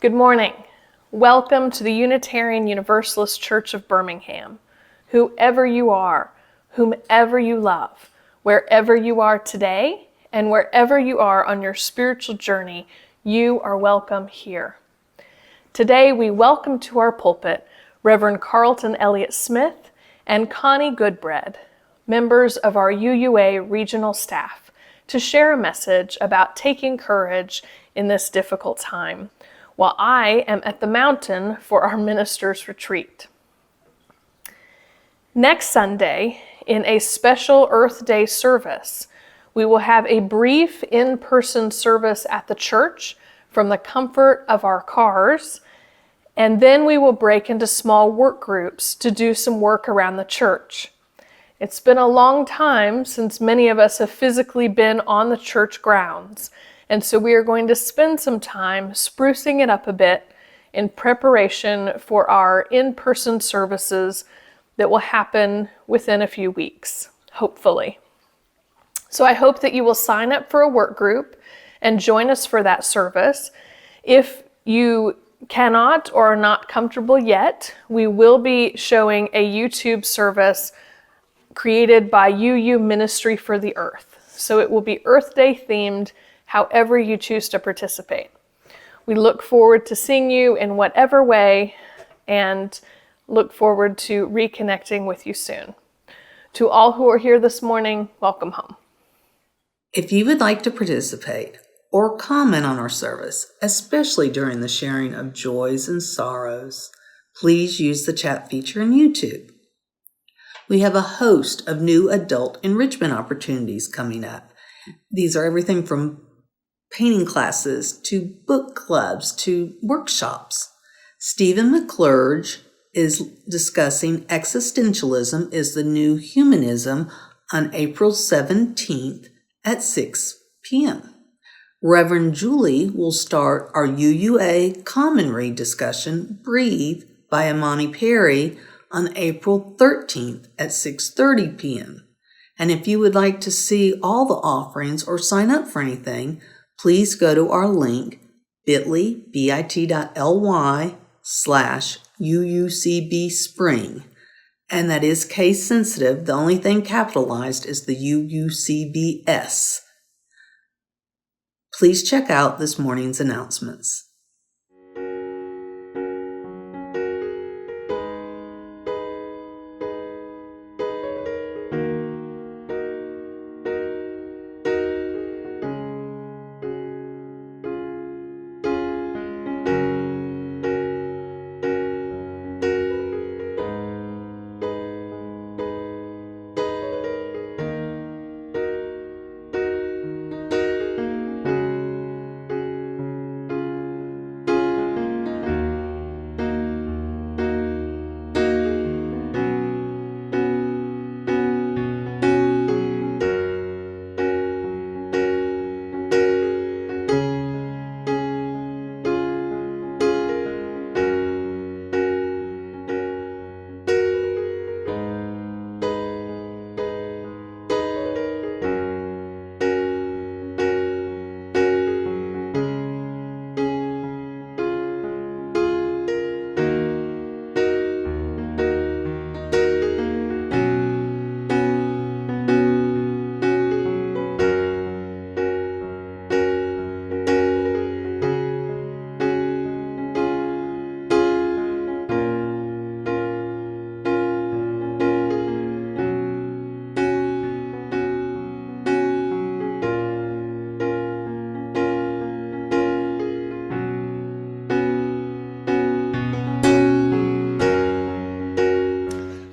Good morning. Welcome to the Unitarian Universalist Church of Birmingham. Whoever you are, whomever you love, wherever you are today, and wherever you are on your spiritual journey, you are welcome here. Today we welcome to our pulpit Reverend Carlton Elliott Smith and Connie Goodbread, members of our UUA regional staff, to share a message about taking courage in this difficult time, while I am at the mountain for our ministers' retreat. Next Sunday, in a special Earth Day service, we will have a brief in-person service at the church from the comfort of our cars, and then we will break into small work groups to do some work around the church. It's been a long time since many of us have physically been on the church grounds, and so we are going to spend some time sprucing it up a bit in preparation for our in-person services that will happen within a few weeks, hopefully. So I hope that you will sign up for a work group and join us for that service. If you cannot or are not comfortable yet, we will be showing a YouTube service created by UU Ministry for the Earth. So it will be Earth Day themed, however you choose to participate. We look forward to seeing you in whatever way and look forward to reconnecting with you soon. To all who are here this morning, welcome home. If you would like to participate or comment on our service, especially during the sharing of joys and sorrows, please use the chat feature in YouTube. We have a host of new adult enrichment opportunities coming up. These are everything from painting classes to book clubs to workshops. Stephen McClurge is discussing Existentialism is the New Humanism on April 17th at 6 p.m. Reverend Julie will start our UUA Common Read discussion, Breathe, by Imani Perry, on April 13th at 6:30 p.m. And if you would like to see all the offerings or sign up for anything, please go to our link, bit.ly/UUCB Spring. And that is case sensitive. The only thing capitalized is the UUCBS. Please check out this morning's announcements.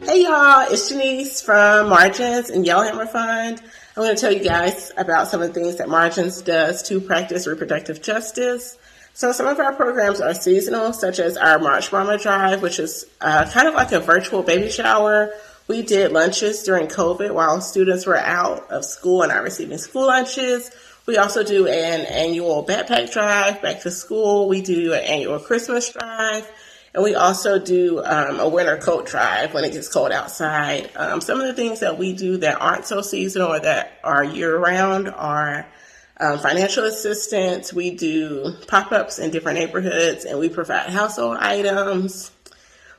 Hey y'all, it's Janice from Margins and Yellowhammer Fund. I'm going to tell you guys about some of the things that Margins does to practice reproductive justice. So some of our programs are seasonal, such as our March Mama Drive, which is kind of like a virtual baby shower. We did lunches during COVID while students were out of school and not receiving school lunches. We also do an annual backpack drive back to school. We do an annual Christmas drive. And we also do a winter coat drive when it gets cold outside. Some of the things that we do that aren't so seasonal or that are year-round are financial assistance. We do pop-ups in different neighborhoods, and we provide household items.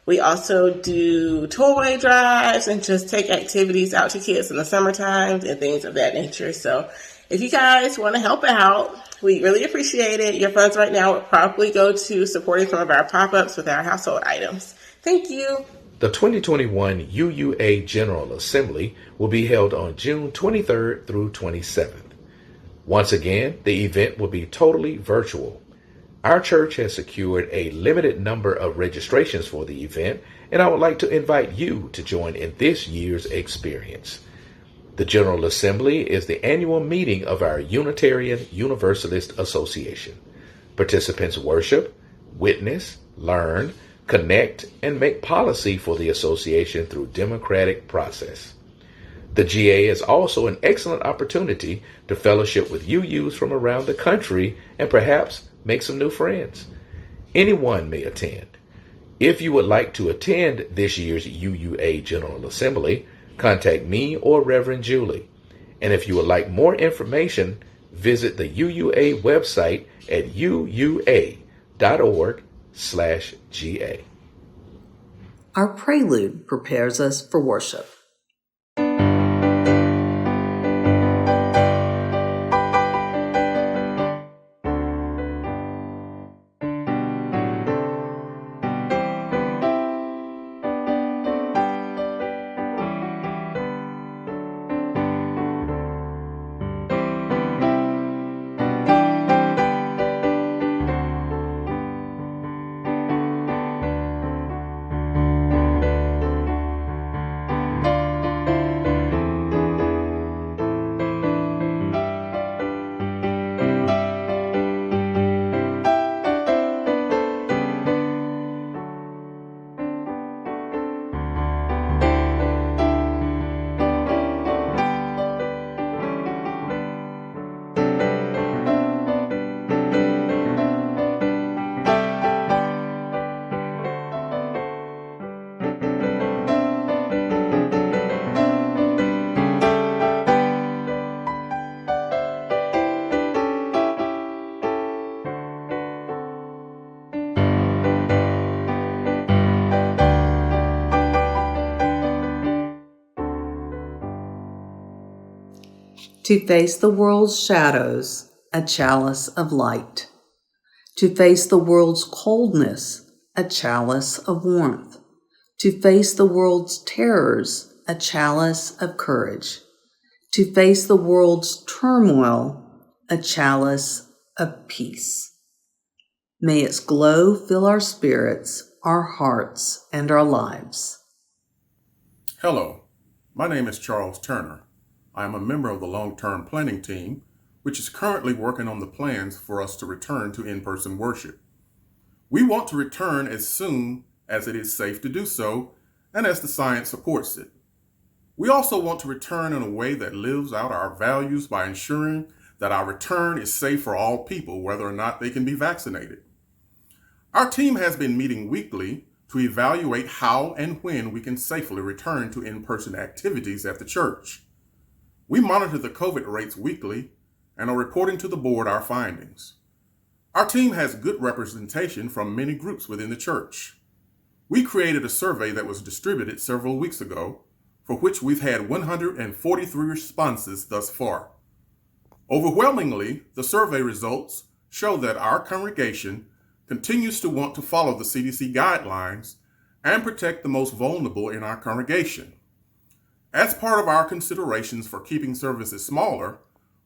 We also do toy drives and just take activities out to kids in the summertime and things of that nature. So if you guys want to help out, we really appreciate it. Your funds right now would probably go to supporting some of our pop-ups with our household items. Thank you. The 2021 UUA General Assembly will be held on June 23rd through 27th. Once again, the event will be totally virtual. Our church has secured a limited number of registrations for the event, and I would like to invite you to join in this year's experience. The General Assembly is the annual meeting of our Unitarian Universalist Association. Participants worship, witness, learn, connect, and make policy for the association through democratic process. The GA is also an excellent opportunity to fellowship with UUs from around the country and perhaps make some new friends. Anyone may attend. If you would like to attend this year's UUA General Assembly, contact me or Reverend Julie. And if you would like more information, visit the UUA website at uua.org/GA. Our prelude prepares us for worship. To face the world's shadows, a chalice of light. To face the world's coldness, a chalice of warmth. To face the world's terrors, a chalice of courage. To face the world's turmoil, a chalice of peace. May its glow fill our spirits, our hearts, and our lives. Hello, my name is Charles Turner. I am a member of the long-term planning team, which is currently working on the plans for us to return to in-person worship. We want to return as soon as it is safe to do so, and as the science supports it. We also want to return in a way that lives out our values by ensuring that our return is safe for all people, whether or not they can be vaccinated. Our team has been meeting weekly to evaluate how and when we can safely return to in-person activities at the church. We monitor the COVID rates weekly and are reporting to the board our findings. Our team has good representation from many groups within the church. We created a survey that was distributed several weeks ago, for which we've had 143 responses thus far. Overwhelmingly, the survey results show that our congregation continues to want to follow the CDC guidelines and protect the most vulnerable in our congregation. As part of our considerations for keeping services smaller,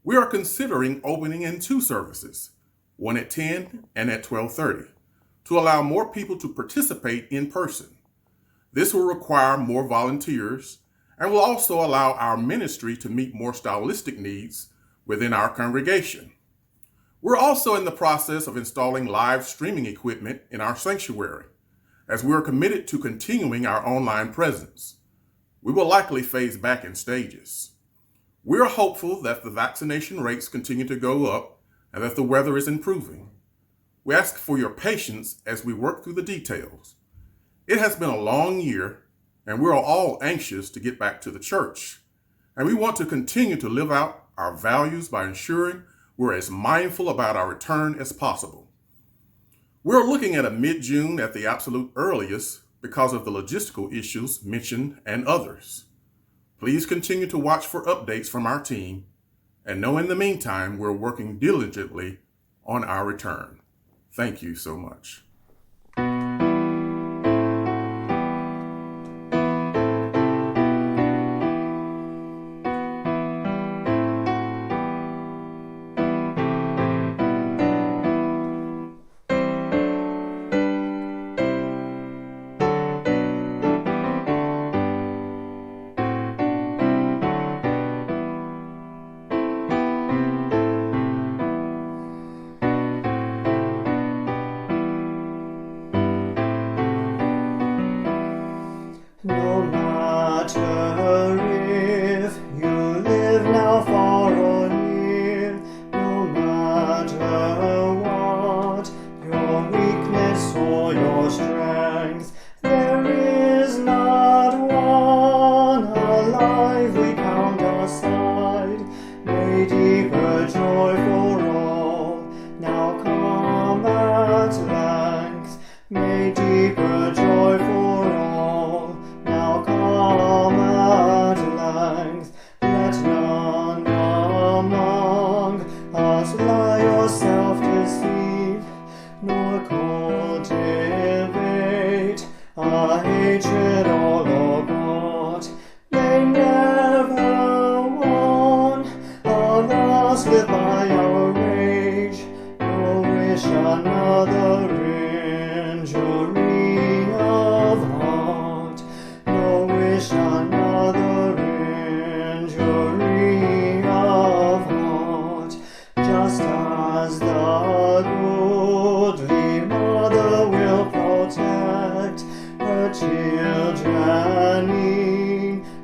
we are considering opening in 2 services, one at 10 and at 12:30, to allow more people to participate in person. This will require more volunteers and will also allow our ministry to meet more stylistic needs within our congregation. We're also in the process of installing live streaming equipment in our sanctuary, as we are committed to continuing our online presence. We will likely phase back in stages. We are hopeful that the vaccination rates continue to go up and that the weather is improving. We ask for your patience as we work through the details. It has been a long year, and we are all anxious to get back to the church. And we want to continue to live out our values by ensuring we're as mindful about our return as possible. We're looking at a mid-June at the absolute earliest because of the logistical issues mentioned and others. Please continue to watch for updates from our team and know in the meantime we're working diligently on our return. Thank you so much. No matter if you live now far or near, no matter what your weakness or your strength, there is not one alive we count aside. May deeper joy for all now come at length. May deeper joy for all now come at length. Let none among us lie or self-deceive, nor cultivate a hatred all or aught. May never one of us live by our rage, nor wish another injury of heart, nor wish another injury of heart. Just as the goodly mother will protect her children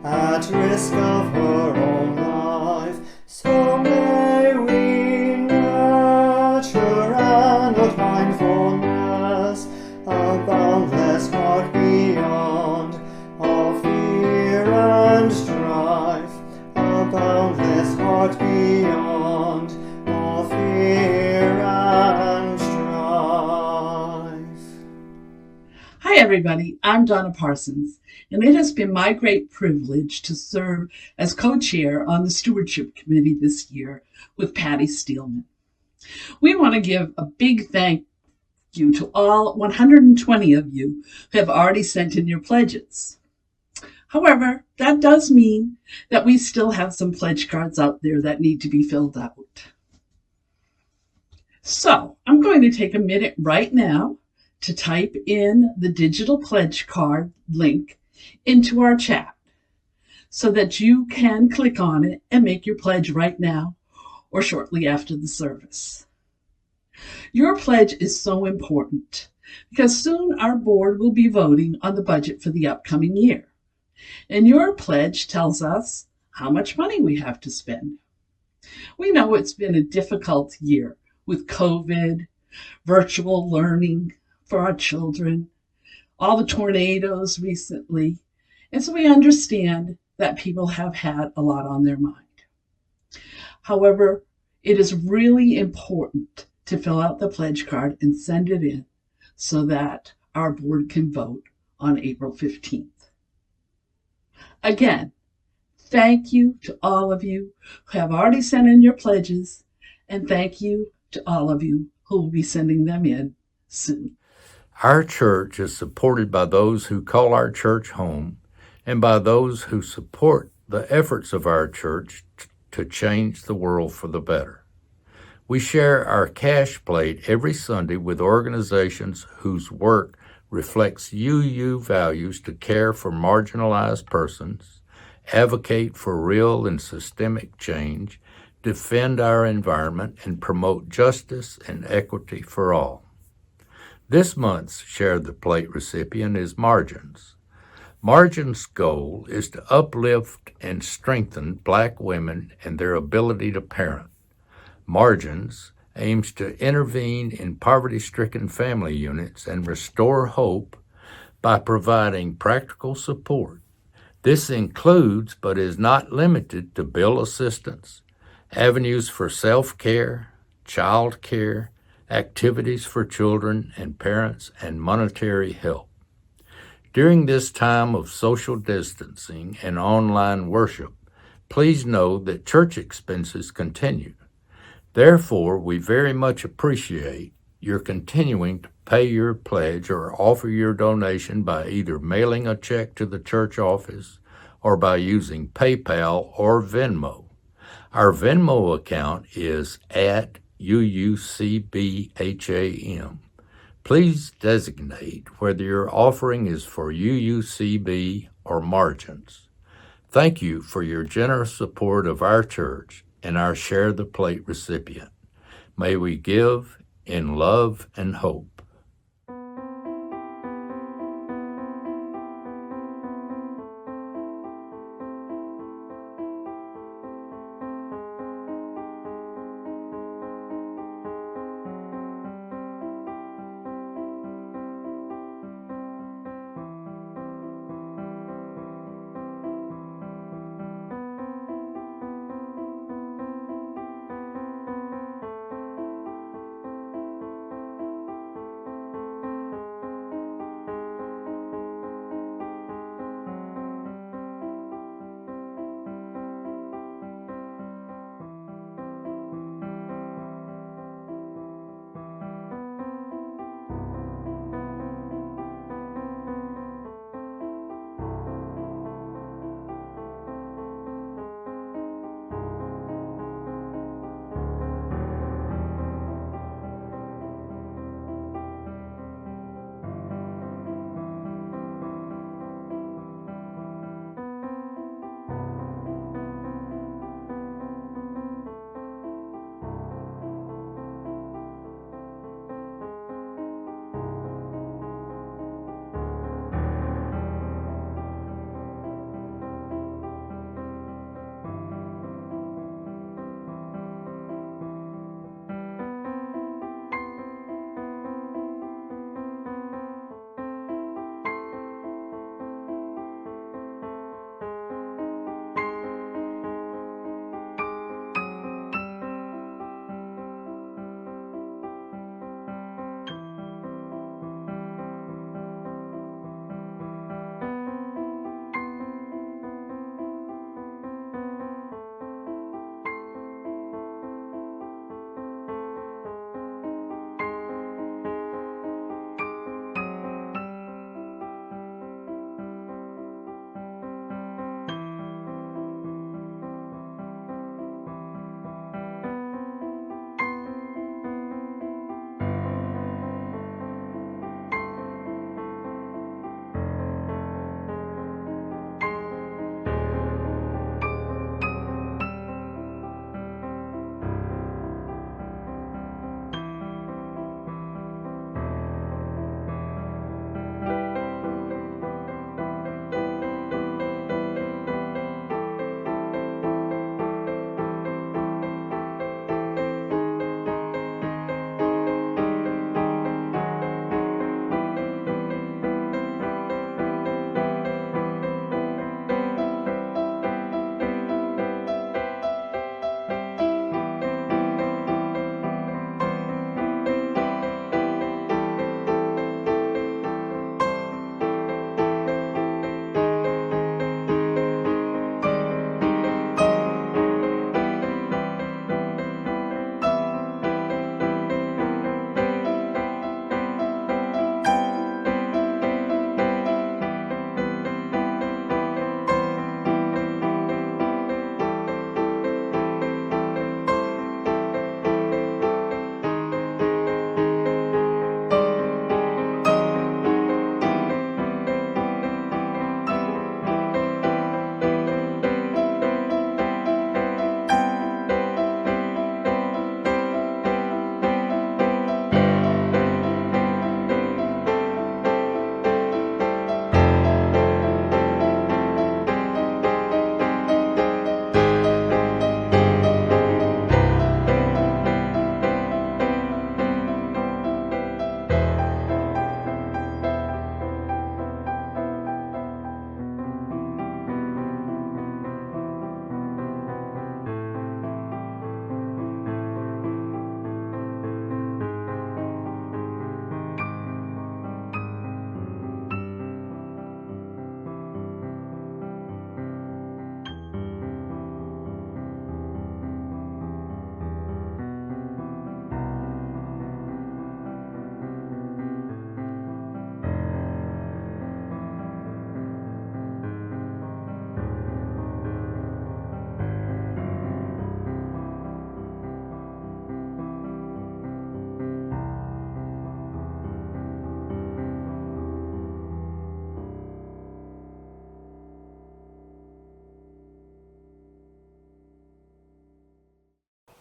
at risk of her own life, so may we nurture an old mindfulness, a boundless heart beyond all fear and strife, a boundless heart beyond all fear and strife. Hi, everybody. I'm Donna Parsons, and it has been my great privilege to serve as co-chair on the Stewardship Committee this year with Patty Steelman. We want to give a big thank you to all 120 of you who have already sent in your pledges. However, that does mean that we still have some pledge cards out there that need to be filled out. So I'm going to take a minute right now to type in the digital pledge card link into our chat so that you can click on it and make your pledge right now or shortly after the service. Your pledge is so important because soon our board will be voting on the budget for the upcoming year. And your pledge tells us how much money we have to spend. We know it's been a difficult year with COVID, virtual learning for our children, all the tornadoes recently, and so we understand that people have had a lot on their mind. However, it is really important to fill out the pledge card and send it in so that our board can vote on April 15th. Again, thank you to all of you who have already sent in your pledges, and thank you to all of you who will be sending them in soon. Our church is supported by those who call our church home and by those who support the efforts of our church to change the world for the better. We share our cash plate every Sunday with organizations whose work reflects UU values to care for marginalized persons, advocate for real and systemic change, defend our environment, and promote justice and equity for all. This month's Share the Plate recipient is Margins. Margins' goal is to uplift and strengthen Black women and their ability to parent. Margins aims to intervene in poverty-stricken family units and restore hope by providing practical support. This includes, but is not limited to, bill assistance, avenues for self-care, child care, activities for children and parents, and monetary help. During this time of social distancing and online worship, please know that church expenses continue. Therefore, we very much appreciate your continuing to pay your pledge or offer your donation by either mailing a check to the church office or by using PayPal or Venmo. Our Venmo account is at UUCBHAM. Please designate whether your offering is for UUCB or Margins. Thank you for your generous support of our church and our Share the Plate recipient. May we give in love and hope.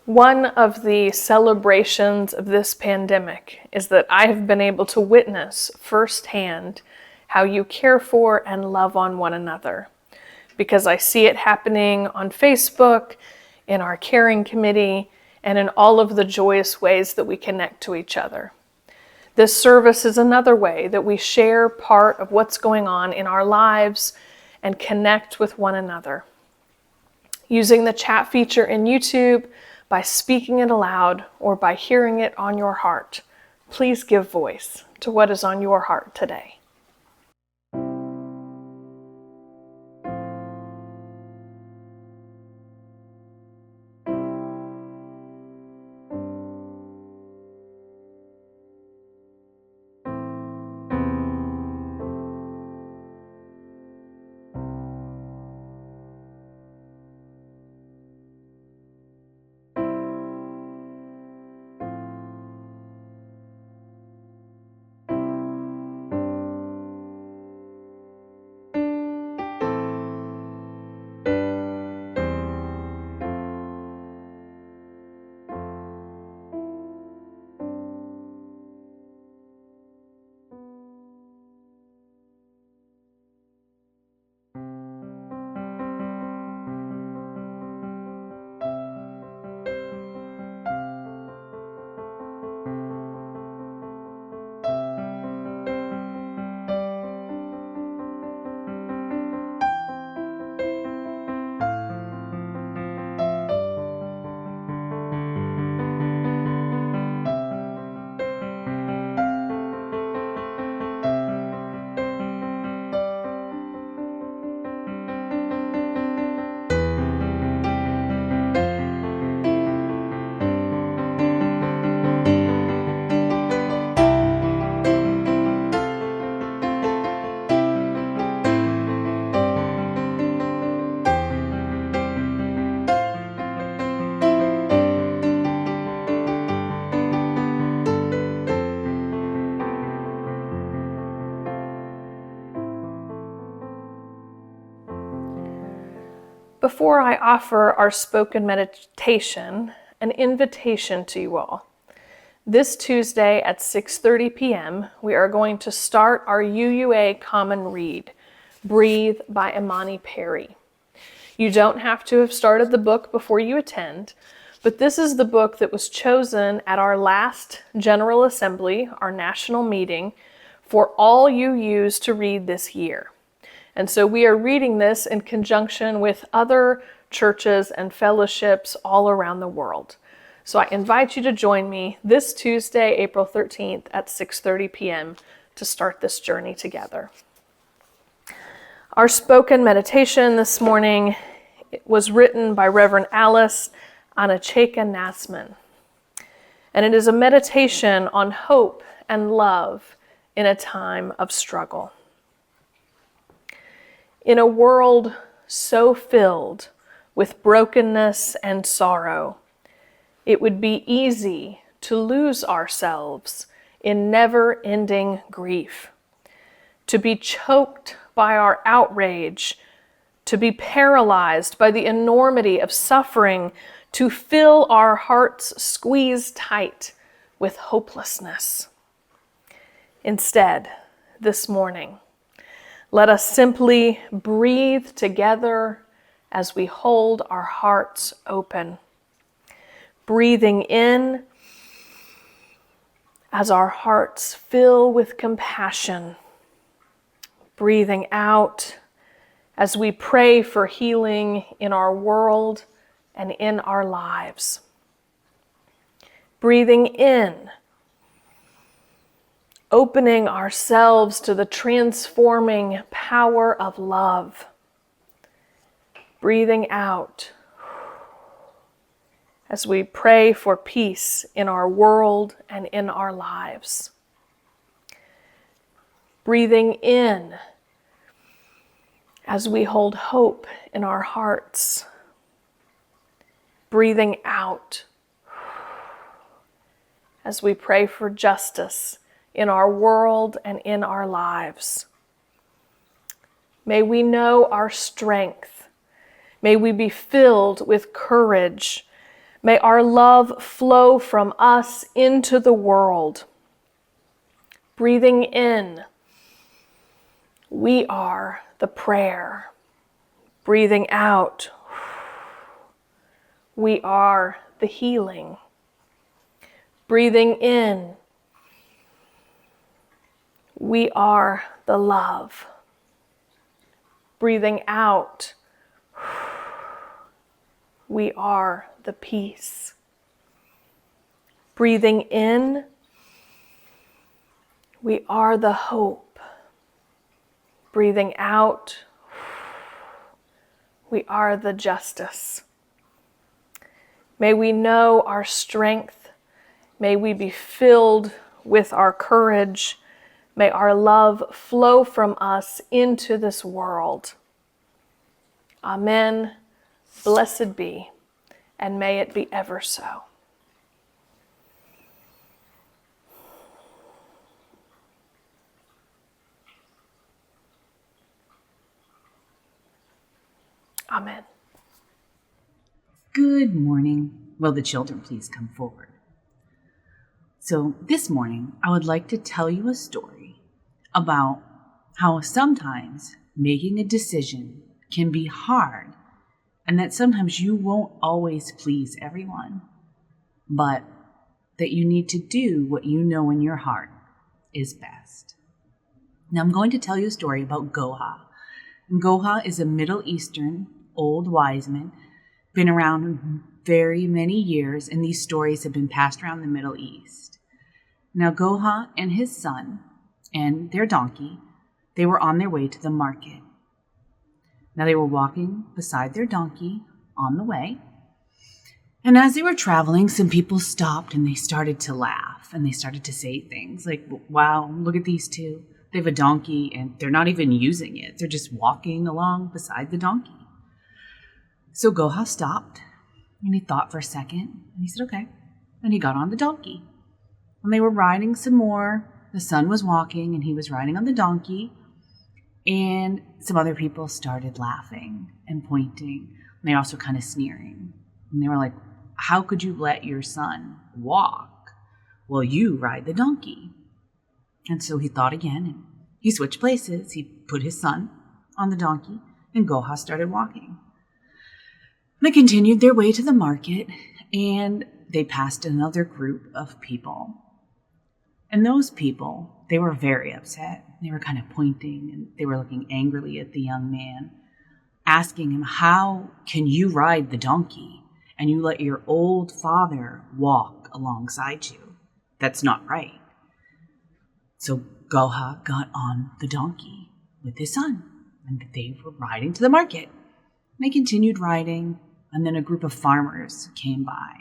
One of the celebrations of this pandemic is that I have been able to witness firsthand how you care for and love on one another, because I see it happening on Facebook, in our caring committee, and in all of the joyous ways that we connect to each other. This service is another way that we share part of what's going on in our lives and connect with one another. Using the chat feature in YouTube, by speaking it aloud, or by hearing it on your heart, please give voice to what is on your heart today. Before I offer our spoken meditation, an invitation to you all. This Tuesday at 6:30 p.m., we are going to start our UUA Common Read, Breathe by Imani Perry. You don't have to have started the book before you attend, but this is the book that was chosen at our last General Assembly, our national meeting, for all UUs to read this year. And so we are reading this in conjunction with other churches and fellowships all around the world. So I invite you to join me this Tuesday, April 13th at 6:30 p.m. to start this journey together. Our spoken meditation this morning was written by Reverend Alice Anacheka Nasman. And it is a meditation on hope and love in a time of struggle. In a world so filled with brokenness and sorrow, it would be easy to lose ourselves in never-ending grief, to be choked by our outrage, to be paralyzed by the enormity of suffering, to feel our hearts squeezed tight with hopelessness. Instead, this morning, let us simply breathe together as we hold our hearts open. Breathing in as our hearts fill with compassion. Breathing out as we pray for healing in our world and in our lives. Breathing in, opening ourselves to the transforming power of love. Breathing out as we pray for peace in our world and in our lives. Breathing in as we hold hope in our hearts. Breathing out as we pray for justice in our world and in our lives. May we know our strength. May we be filled with courage. May our love flow from us into the world. Breathing in, we are the prayer. Breathing out, we are the healing. Breathing in, we are the love. Breathing out, we are the peace. Breathing in, we are the hope. Breathing out, we are the justice. May we know our strength. May we be filled with our courage. May our love flow from us into this world. Amen. Blessed be, and may it be ever so. Amen. Good morning. Will the children please come forward? So this morning, I would like to tell you a story about how sometimes making a decision can be hard, and that sometimes you won't always please everyone, but that you need to do what you know in your heart is best. Now I'm going to tell you a story about Goha. Goha is a Middle Eastern old wise man, been around very many years, and these stories have been passed around the Middle East. Now Goha and his son and their donkey, they were on their way to the market. Now they were walking beside their donkey on the way, and as they were traveling, some people stopped and they started to laugh, and they started to say things like, wow, look at these two. They have a donkey and they're not even using it. They're just walking along beside the donkey. So Goha stopped and he thought for a second and he said, okay. And he got on the donkey. And they were riding some more. The son was walking and he was riding on the donkey. And some other people started laughing and pointing. And they were also kind of sneering. And they were like, how could you let your son walk while you ride the donkey? And so he thought again and he switched places. He put his son on the donkey and Goha started walking. They continued their way to the market and they passed another group of people. And those people, they were very upset. They were kind of pointing and they were looking angrily at the young man, asking him, how can you ride the donkey and you let your old father walk alongside you? That's not right. So Goha got on the donkey with his son and they were riding to the market. They continued riding, and then a group of farmers came by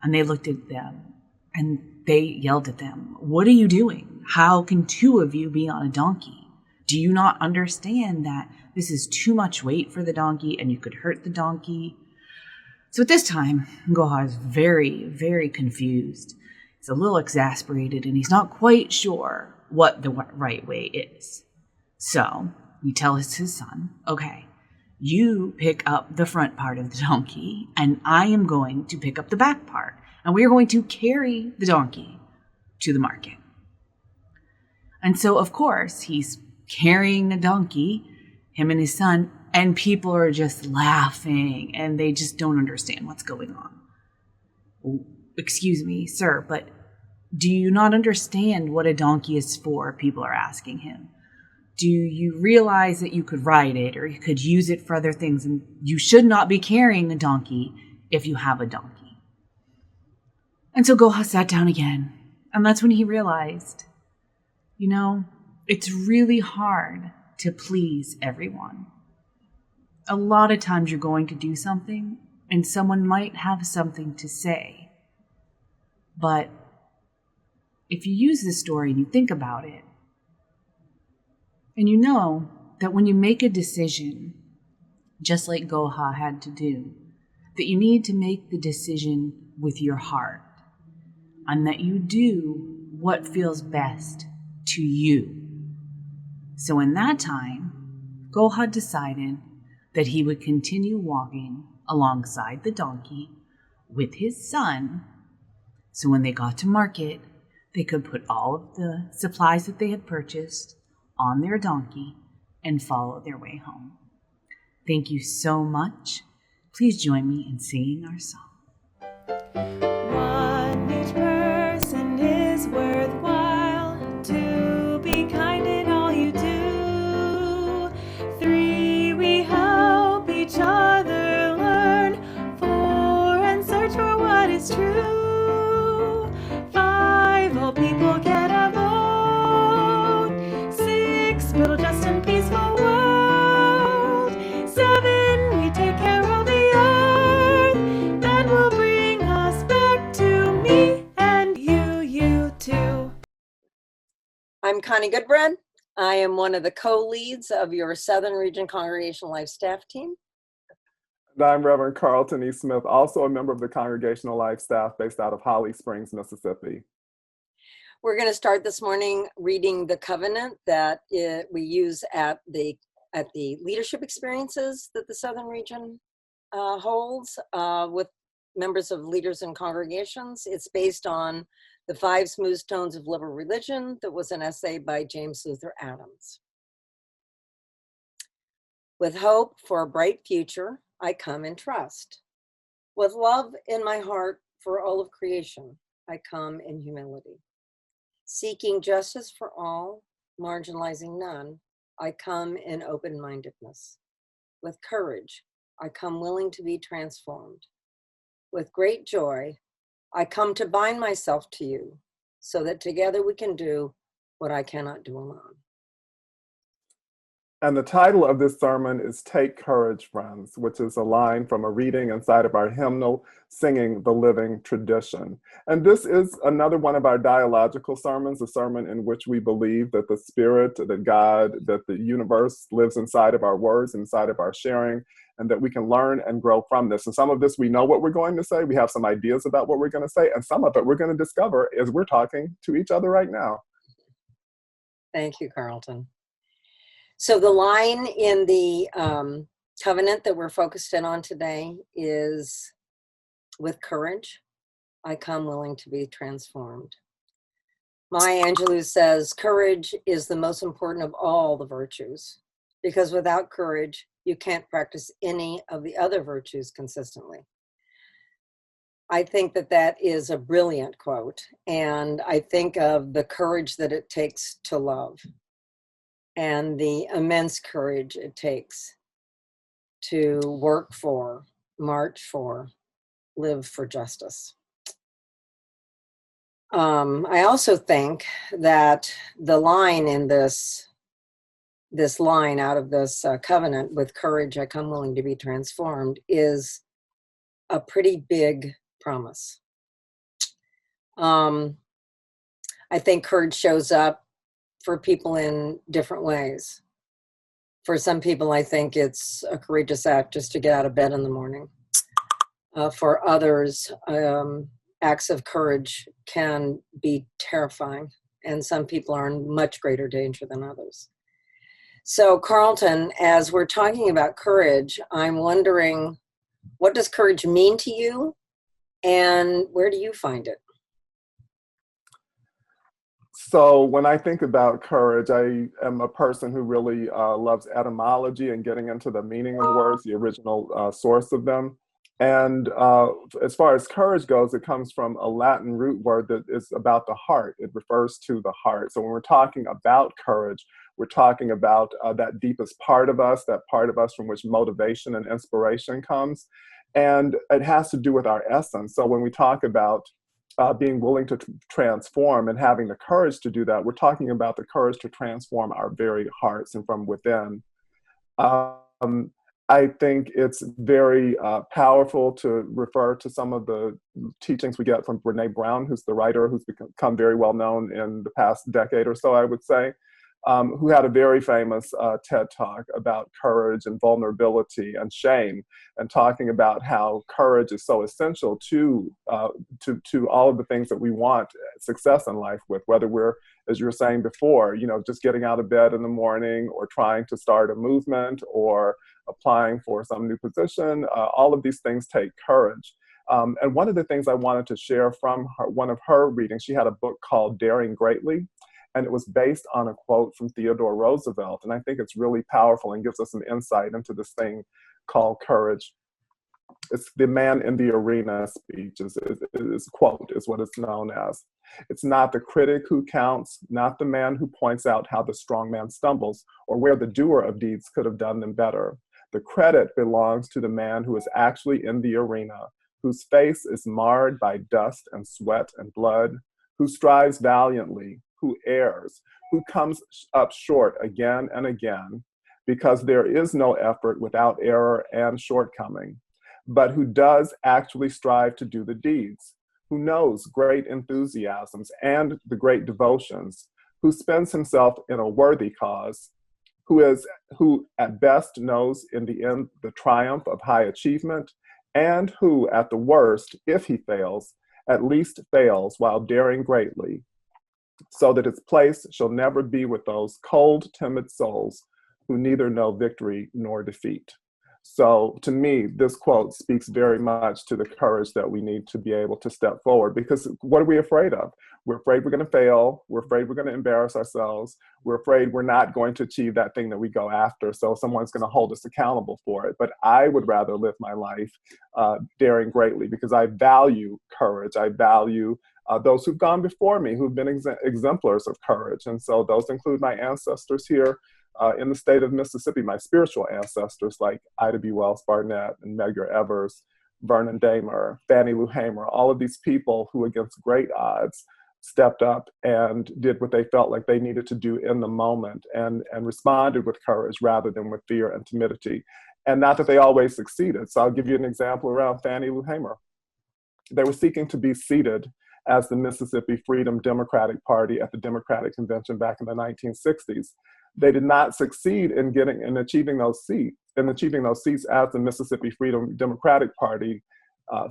and they looked at them and they yelled at them, what are you doing? How can two of you be on a donkey? Do you not understand that this is too much weight for the donkey and you could hurt the donkey? So at this time, Goha is very, very confused. He's a little exasperated and he's not quite sure what the right way is. So he tells his son, okay, you pick up the front part of the donkey and I am going to pick up the back part. And we are going to carry the donkey to the market. And so, of course, he's carrying the donkey, him and his son, and people are just laughing and they just don't understand what's going on. Oh, excuse me, sir, but do you not understand what a donkey is for? People are asking him. Do you realize that you could ride it or you could use it for other things, and you should not be carrying a donkey if you have a donkey? And so Goha sat down again, and that's when he realized, it's really hard to please everyone. A lot of times you're going to do something and someone might have something to say. But if you use this story and you think about it, and you know that when you make a decision, just like Goha had to do, that you need to make the decision with your heart, and that you do what feels best to you. So in that time, Goha decided that he would continue walking alongside the donkey with his son, so when they got to market, they could put all of the supplies that they had purchased on their donkey and follow their way home. Thank you so much. Please join me in singing our song. One, each person is worthwhile. Two, be kind in all you do. Three, we help each other learn. Four, and search for what is true. Five, all people get a vote. Six, build a just and peaceful world. Seven, we take care of the earth. That will bring us back to me and you too. I'm Connie Goodbread. I am one of the co-leads of your Southern Region Congregational Life staff team. And I'm Reverend Carlton E. Smith, also a member of the Congregational Life staff based out of Holly Springs, Mississippi. We're going to start this morning reading the covenant that we use at the leadership experiences that the Southern Region holds with members of leaders and congregations. It's based on The 5 Smooth Stones of Liberal Religion that was an essay by James Luther Adams. With hope for a bright future, I come in trust. With love in my heart for all of creation, I come in humility. Seeking justice for all, marginalizing none, I come in open-mindedness. With courage, I come willing to be transformed. With great joy, I come to bind myself to you so that together we can do what I cannot do alone. And the title of this sermon is Take Courage, Friends, which is a line from a reading inside of our hymnal, Singing the Living Tradition. And this is another one of our dialogical sermons, a sermon in which we believe that the Spirit, that God, that the universe lives inside of our words, inside of our sharing, and that we can learn and grow from this. And some of this we know what we're going to say, we have some ideas about what we're going to say, and some of it we're going to discover as we're talking to each other right now. Thank you, Carlton. So the line in the covenant that we're focused in on today is, with courage, I come willing to be transformed. Maya Angelou says, courage is the most important of all the virtues, because without courage, you can't practice any of the other virtues consistently. I think that that is a brilliant quote, and I think of the courage that it takes to love, and the immense courage it takes to work for, march for, live for justice. I also think that the line in this line out of this covenant, with courage I come willing to be transformed, is a pretty big promise. I think courage shows up for people in different ways. For some people, I think it's a courageous act just to get out of bed in the morning. For others, acts of courage can be terrifying, and some people are in much greater danger than others. So, Carlton, as we're talking about courage, I'm wondering, what does courage mean to you, and where do you find it? So when I think about courage, I am a person who really loves etymology and getting into the meaning of words, the original source of them. And as far as courage goes, it comes from a Latin root word that is about the heart. It refers to the heart. So when we're talking about courage, we're talking about that deepest part of us, that part of us from which motivation and inspiration comes. And it has to do with our essence. So when we talk about being willing to transform and having the courage to do that, we're talking about the courage to transform our very hearts and from within. I think it's very powerful to refer to some of the teachings we get from Brene Brown, who's the writer who's become very well known in the past decade or so, I would say, who had a very famous TED Talk about courage and vulnerability and shame, and talking about how courage is so essential to all of the things that we want success in life with, whether we're, as you were saying before, just getting out of bed in the morning, or trying to start a movement, or applying for some new position. All of these things take courage. And one of the things I wanted to share from one of her readings, she had a book called Daring Greatly, and it was based on a quote from Theodore Roosevelt. And I think it's really powerful and gives us some insight into this thing called courage. It's the man in the arena speech is quote, is what it's known as. It's not the critic who counts, not the man who points out how the strong man stumbles or where the doer of deeds could have done them better. The credit belongs to the man who is actually in the arena, whose face is marred by dust and sweat and blood, who strives valiantly, who errs, who comes up short again and again, because there is no effort without error and shortcoming, but who does actually strive to do the deeds, who knows great enthusiasms and the great devotions, who spends himself in a worthy cause, who at best knows in the end the triumph of high achievement, and who at the worst, if he fails, at least fails while daring greatly, so that its place shall never be with those cold, timid souls who neither know victory nor defeat. So to me, this quote speaks very much to the courage that we need to be able to step forward, because what are we afraid of? We're afraid we're going to fail. We're afraid we're going to embarrass ourselves. We're afraid we're not going to achieve that thing that we go after. So someone's going to hold us accountable for it. But I would rather live my life daring greatly, because I value courage. I value those who've gone before me, who've been exemplars of courage. And so those include my ancestors here in the state of Mississippi, my spiritual ancestors like Ida B. Wells Barnett and Medgar Evers, Vernon Damer, Fannie Lou Hamer, all of these people who against great odds stepped up and did what they felt like they needed to do in the moment and responded with courage rather than with fear and timidity. And not that they always succeeded. So I'll give you an example around Fannie Lou Hamer. They were seeking to be seated as the Mississippi Freedom Democratic Party at the Democratic Convention back in the 1960s. They did not succeed in achieving those seats as the Mississippi Freedom Democratic Party,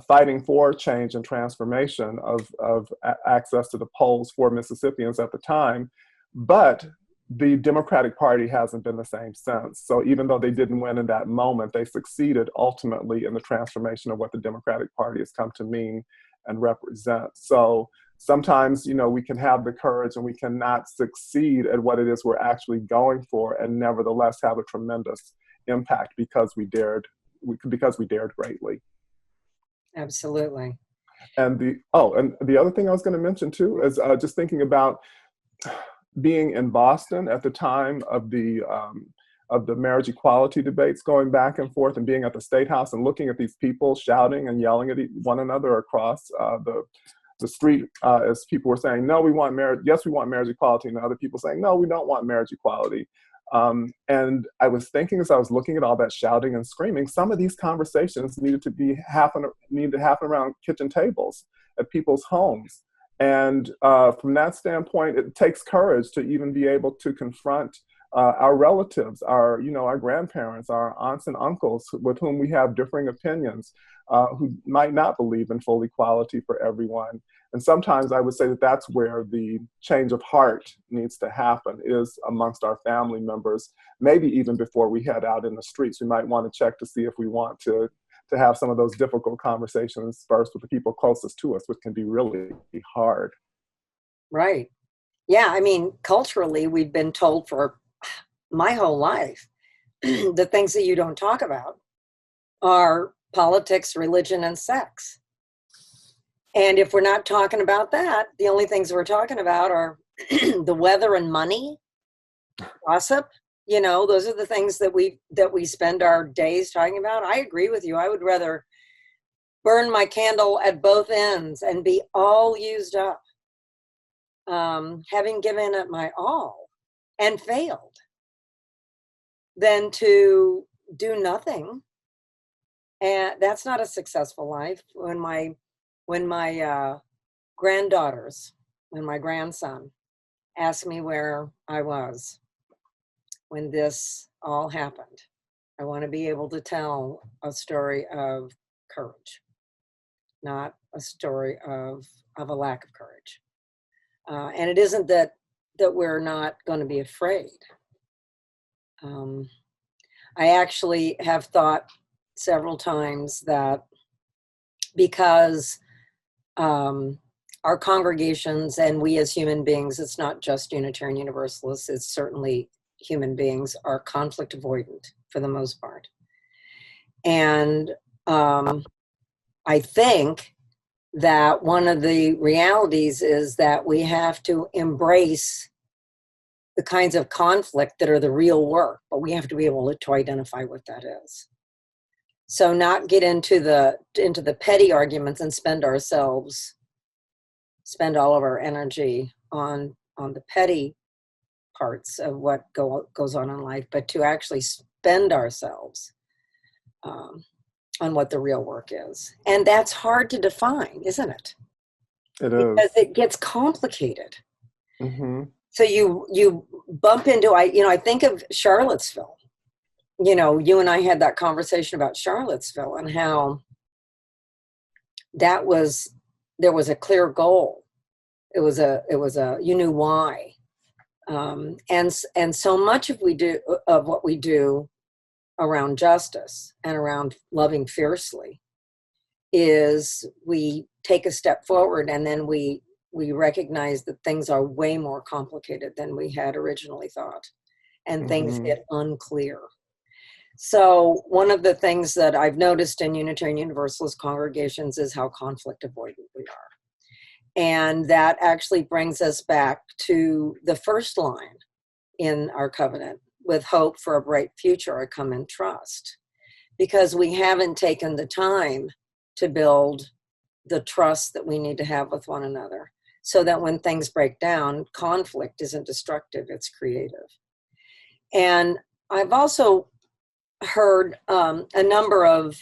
fighting for change and transformation of access to the polls for Mississippians at the time. But the Democratic Party hasn't been the same since. So even though they didn't win in that moment, they succeeded ultimately in the transformation of what the Democratic Party has come to mean and represent. So sometimes, we can have the courage and we cannot succeed at what it is we're actually going for, and nevertheless have a tremendous impact because we dared greatly. Absolutely. And the other thing I was going to mention too is just thinking about being in Boston at the time of the marriage equality debates going back and forth, and being at the State House and looking at these people shouting and yelling at one another across the street, as people were saying, no, we want marriage. Yes, we want marriage equality. And other people saying, no, we don't want marriage equality. And I was thinking, as I was looking at all that shouting and screaming, some of these conversations needed to happen around kitchen tables at people's homes. And from that standpoint, it takes courage to even be able to confront our relatives, our grandparents, our aunts and uncles with whom we have differing opinions, who might not believe in full equality for everyone. And sometimes I would say that that's where the change of heart needs to happen, is amongst our family members. Maybe even before we head out in the streets, we might want to check to see if we want to have some of those difficult conversations first with the people closest to us, which can be really hard. Right. Yeah, I mean, culturally, we've been told for my whole life, the things that you don't talk about are politics, religion, and sex. And if we're not talking about that, the only things we're talking about are the weather and money, gossip. Those are the things that we spend our days talking about. I agree with you. I would rather burn my candle at both ends and be all used up, having given it my all and failed, than to do nothing. And that's not a successful life. When my granddaughters and my grandson asked me where I was when this all happened, I want to be able to tell a story of courage, not a story of a lack of courage. And it isn't that we're not going to be afraid. I actually have thought several times that because our congregations and we as human beings, it's not just Unitarian Universalists, it's certainly human beings, are conflict avoidant for the most part. And I think that one of the realities is that we have to embrace the kinds of conflict that are the real work, but we have to be able to identify what that is. So not get into the petty arguments and spend all of our energy on the petty parts of what goes on in life, but to actually spend ourselves on what the real work is. And that's hard to define, isn't it? It is. Because it gets complicated. Mm-hmm. So you bump into, I think of Charlottesville. You know, you and I had that conversation about Charlottesville and how there was a clear goal. It was a you knew why. And so much of what we do around justice and around loving fiercely is we take a step forward and then we recognize that things are way more complicated than we had originally thought, and things get unclear. So one of the things that I've noticed in Unitarian Universalist congregations is how conflict avoidant we are. And that actually brings us back to the first line in our covenant: with hope for a bright future, I come in trust. Because we haven't taken the time to build the trust that we need to have with one another, so that when things break down, conflict isn't destructive, it's creative. And I've also heard a number of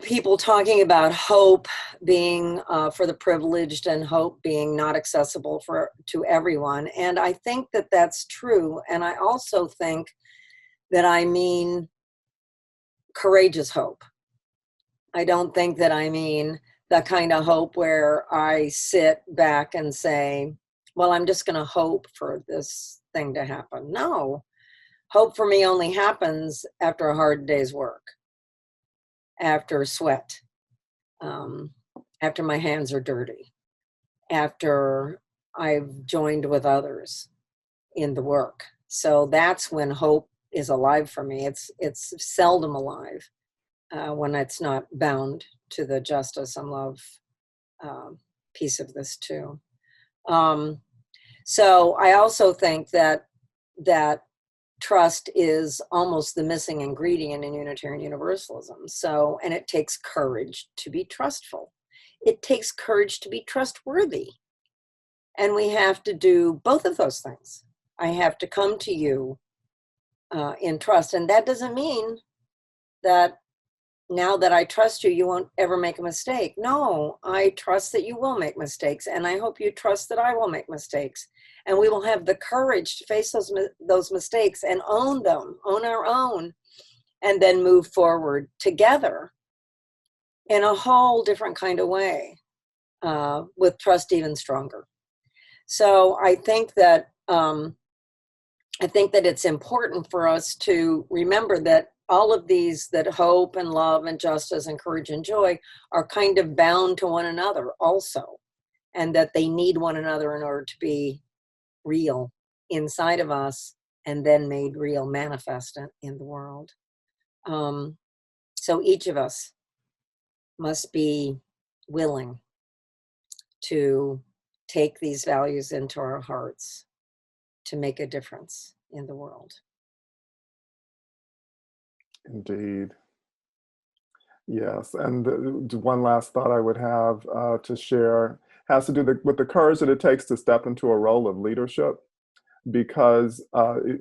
people talking about hope being for the privileged and hope being not accessible to everyone. And I think that that's true. And I also think that I mean courageous hope. I don't think that I mean the kind of hope where I sit back and say, well, I'm just going to hope for this thing to happen. No, hope for me only happens after a hard day's work, after sweat, after my hands are dirty, after I've joined with others in the work. So that's when hope is alive for me. It's seldom alive when it's not bound to the justice and love piece of this too. So I also think that trust is almost the missing ingredient in Unitarian Universalism. So, and it takes courage to be trustful. It takes courage to be trustworthy. And we have to do both of those things. I have to come to you in trust. And that doesn't mean that now that I trust you, you won't ever make a mistake. No, I trust that you will make mistakes. And I hope you trust that I will make mistakes. And we will have the courage to face those mistakes and own them, own our own, and then move forward together in a whole different kind of way, with trust even stronger. So I think that it's important for us to remember that all of these, that hope and love and justice and courage and joy, are kind of bound to one another also, and that they need one another in order to be real inside of us and then made real, manifest in the world. So each of us must be willing to take these values into our hearts to make a difference in the world. Indeed. Yes, and one last thought I would have to share has to do with the courage that it takes to step into a role of leadership, because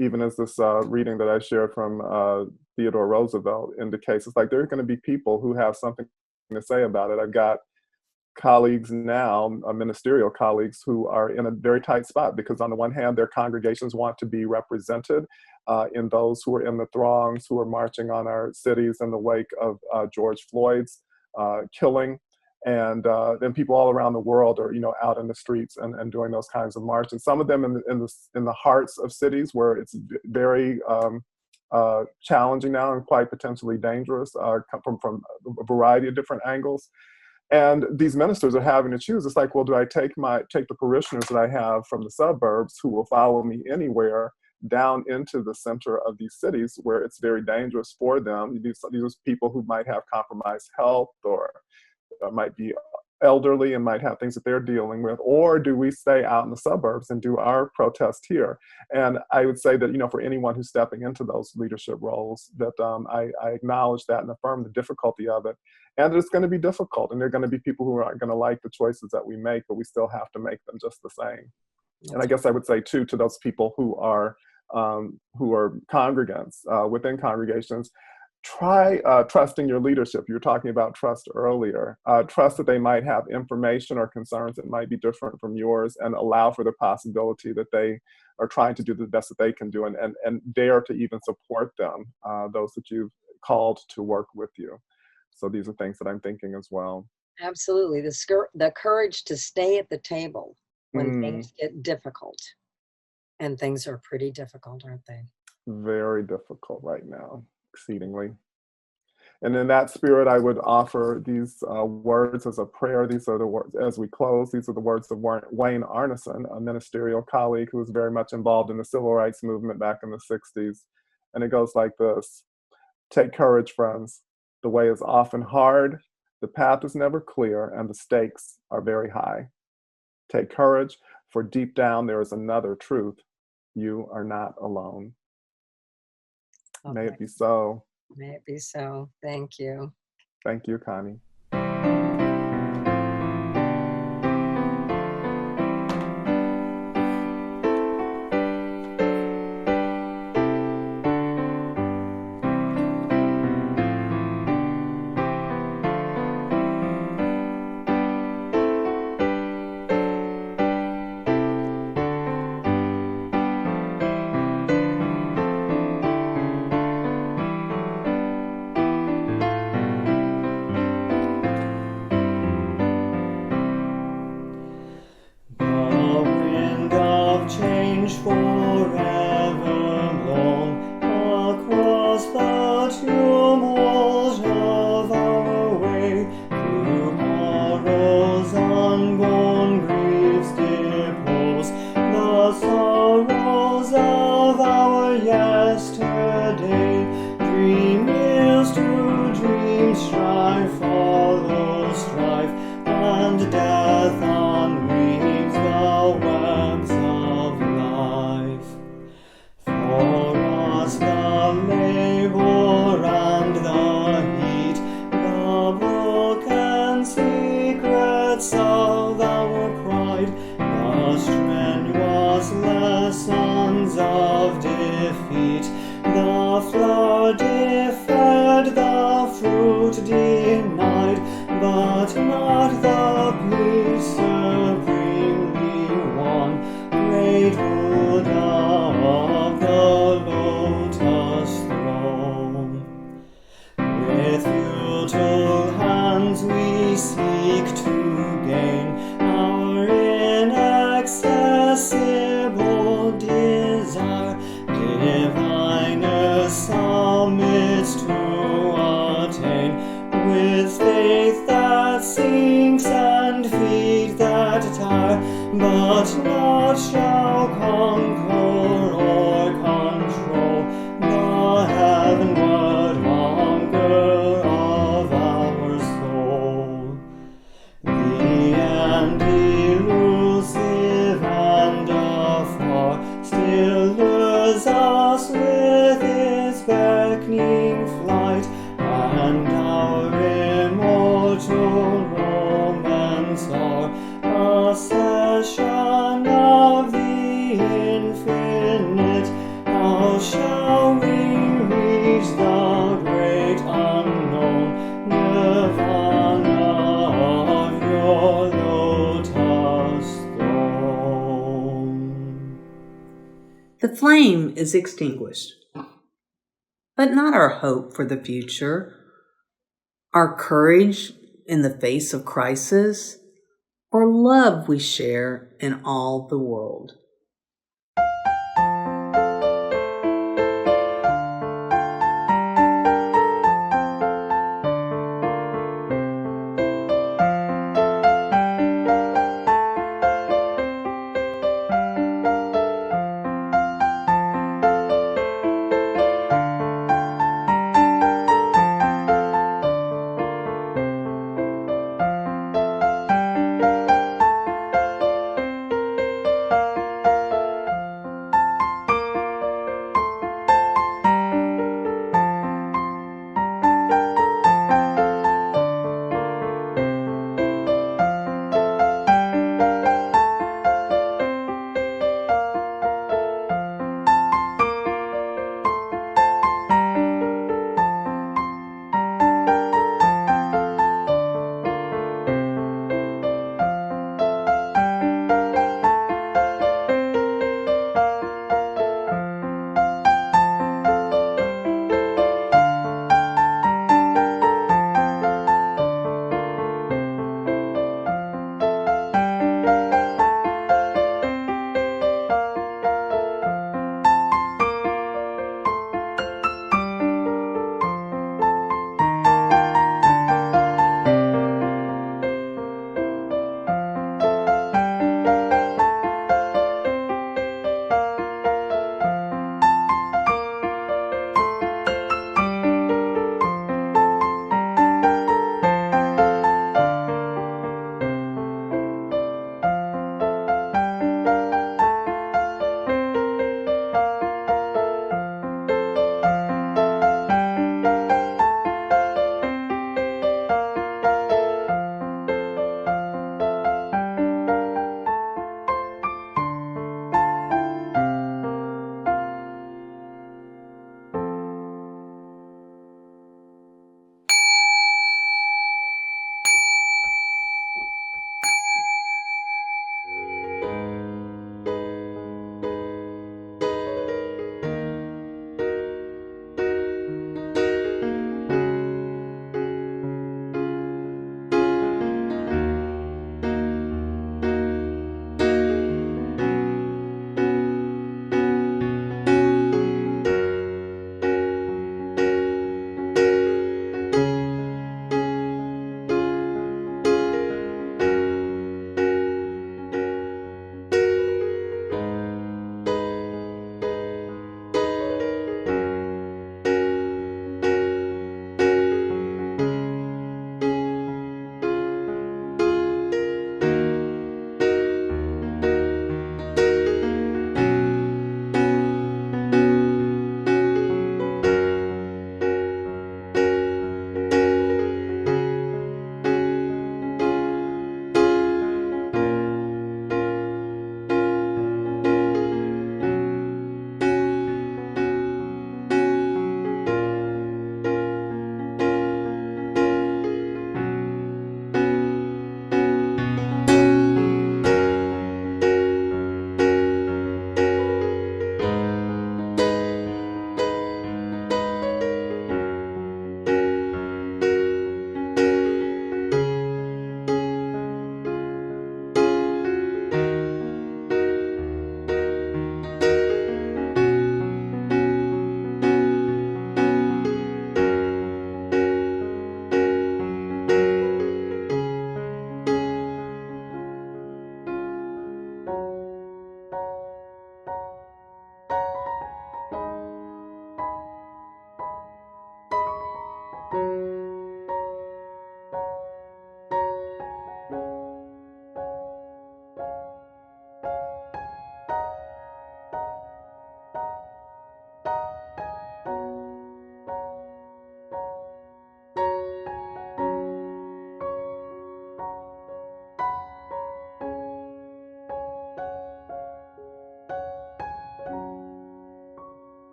even as this reading that I shared from Theodore Roosevelt indicates, it's like there are going to be people who have something to say about it. I've got colleagues now, ministerial colleagues, who are in a very tight spot because on the one hand, their congregations want to be represented in those who are in the throngs, who are marching on our cities in the wake of George Floyd's killing. And then people all around the world are, out in the streets and doing those kinds of marches. Some of them in the hearts of cities where it's very challenging now and quite potentially dangerous from a variety of different angles. And these ministers are having to choose. It's like, well, do I take the parishioners that I have from the suburbs who will follow me anywhere down into the center of these cities where it's very dangerous for them? These are people who might have compromised health or might be elderly and might have things that they're dealing with, or do we stay out in the suburbs and do our protest here? And I would say that, you know, for anyone who's stepping into those leadership roles, that I acknowledge that and affirm the difficulty of it, and that it's going to be difficult, and there are going to be people who aren't going to like the choices that we make, but we still have to make them just the same. And I guess I would say too, to those people who are congregants within congregations, try trusting your leadership. You were talking about trust earlier. Trust that they might have information or concerns that might be different from yours, and allow for the possibility that they are trying to do the best that they can do, and dare to even support them, those that you've called to work with you. So these are things that I'm thinking as well. Absolutely. The courage to stay at the table when things get difficult. And things are pretty difficult, aren't they? Very difficult right now, exceedingly. And in that spirit, I would offer these words as a prayer. These are the words, as we close, these are the words of Wayne Arneson, a ministerial colleague who was very much involved in the civil rights movement back in the 60s. And it goes like this: take courage, friends. The way is often hard, the path is never clear, and the stakes are very high. Take courage, for deep down there is another truth. You are not alone. Okay. May it be so. May it be so. Thank you. Thank you, Connie. The flame is extinguished, but not our hope for the future, our courage in the face of crisis, or love we share in all the world.